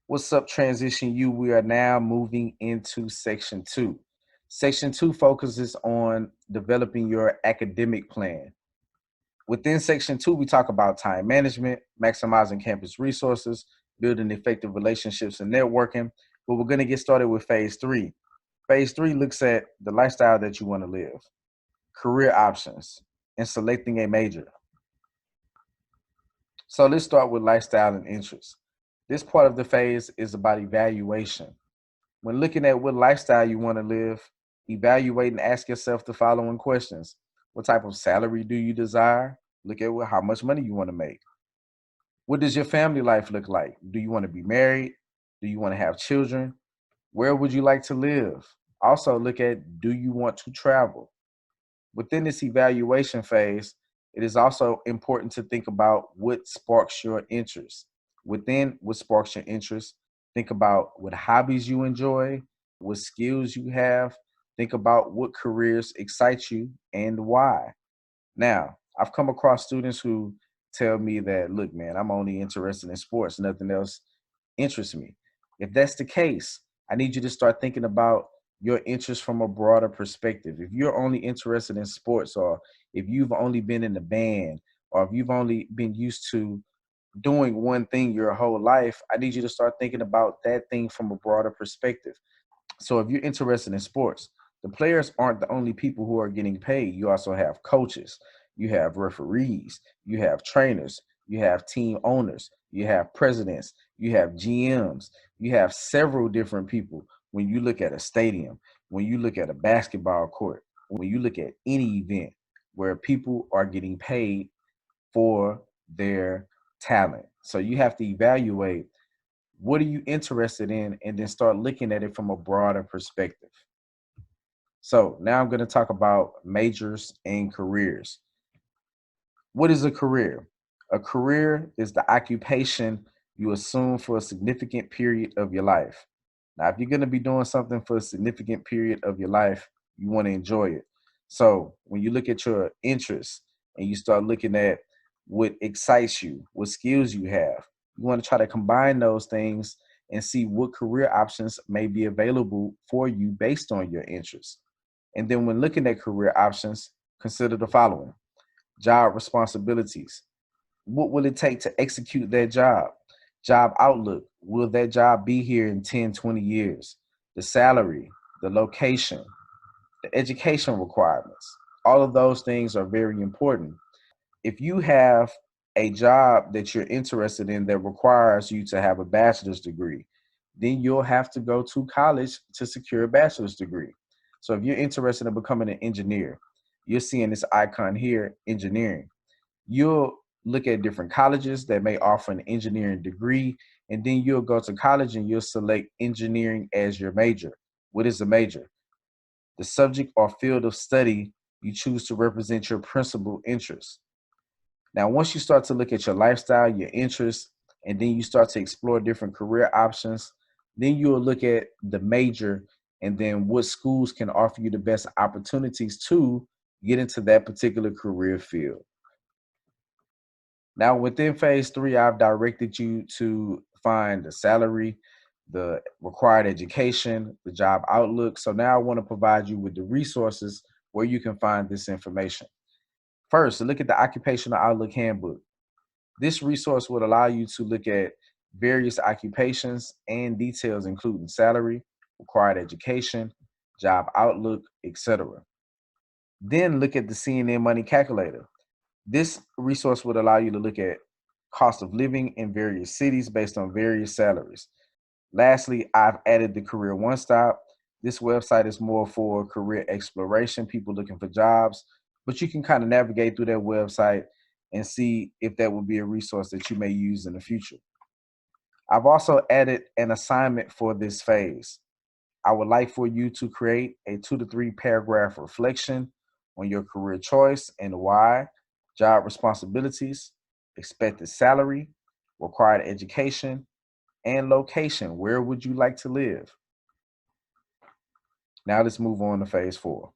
What's up, Transition U? We are now moving into section two. Section two focuses on developing your academic plan. Within section two, we talk about time management, maximizing campus resources, building effective relationships and networking. But we're going to get started with phase three. Phase three looks at the lifestyle that you want to live, career options, and selecting a major. So let's start with lifestyle and interests. This part of the phase is about evaluation. When looking at what lifestyle you want to live, evaluate and ask yourself the following questions. What type of salary do you desire? Look at how much money you want to make. What does your family life look like? Do you want to be married? Do you want to have children? Where would you like to live? Also, look at, do you want to travel? Within this evaluation phase, it is also important to think about what sparks your interest. Within what sparks your interest, think about what hobbies you enjoy, what skills you have. Think about what careers excite you and why. Now, I've come across students who tell me that, look, man, I'm only interested in sports, nothing else interests me. If that's the case, I need you to start thinking about your interest from a broader perspective. If you're only interested in sports, or if you've only been in the band, or if you've only been used to doing one thing your whole life, I need you to start thinking about that thing from a broader perspective. So if you're interested in sports, the players aren't the only people who are getting paid. You also have coaches, you have referees, you have trainers, you have team owners, you have presidents, you have GMs, you have several different people. When you look at a stadium, when you look at a basketball court, when you look at any event where people are getting paid for their talent. So you have to evaluate, what are you interested in, and then start looking at it from a broader perspective. So now I'm going to talk about majors and careers. What is a career? A career is the occupation you assume for a significant period of your life. Now, if you're going to be doing something for a significant period of your life, you want to enjoy it. So when you look at your interests and you start looking at what excites you, what skills you have, you want to try to combine those things and see what career options may be available for you based on your interests. And then when looking at career options, consider the following: job responsibilities. What will it take to execute that job? Job outlook. Will that job be here in 10, 20 years? The salary, the location, the education requirements. All of those things are very important. If you have a job that you're interested in that requires you to have a bachelor's degree, then you'll have to go to college to secure a bachelor's degree. So if you're interested in becoming an engineer, you're seeing this icon here, engineering. You'll look at different colleges that may offer an engineering degree, and then you'll go to college and you'll select engineering as your major. What is a major? The subject or field of study you choose to represent your principal interest. Now, once you start to look at your lifestyle, your interests, and then you start to explore different career options, then you'll look at the major and then what schools can offer you the best opportunities to get into that particular career field. Now, within phase three, I've directed you to find the salary, the required education, the job outlook. So now I want to provide you with the resources where you can find this information. First, look at the Occupational Outlook Handbook. This resource would allow you to look at various occupations and details, including salary, required education, job outlook, etc. Then look at the CNN Money Calculator. This resource would allow you to look at cost of living in various cities based on various salaries. Lastly, I've added the Career One Stop. This website is more for career exploration, people looking for jobs, but you can kind of navigate through that website and see if that would be a resource that you may use in the future. I've also added an assignment for this phase. I would like for you to create a 2 to 3 paragraph reflection on your career choice and why, job responsibilities, expected salary, required education, and location. Where would you like to live? Now let's move on to phase four.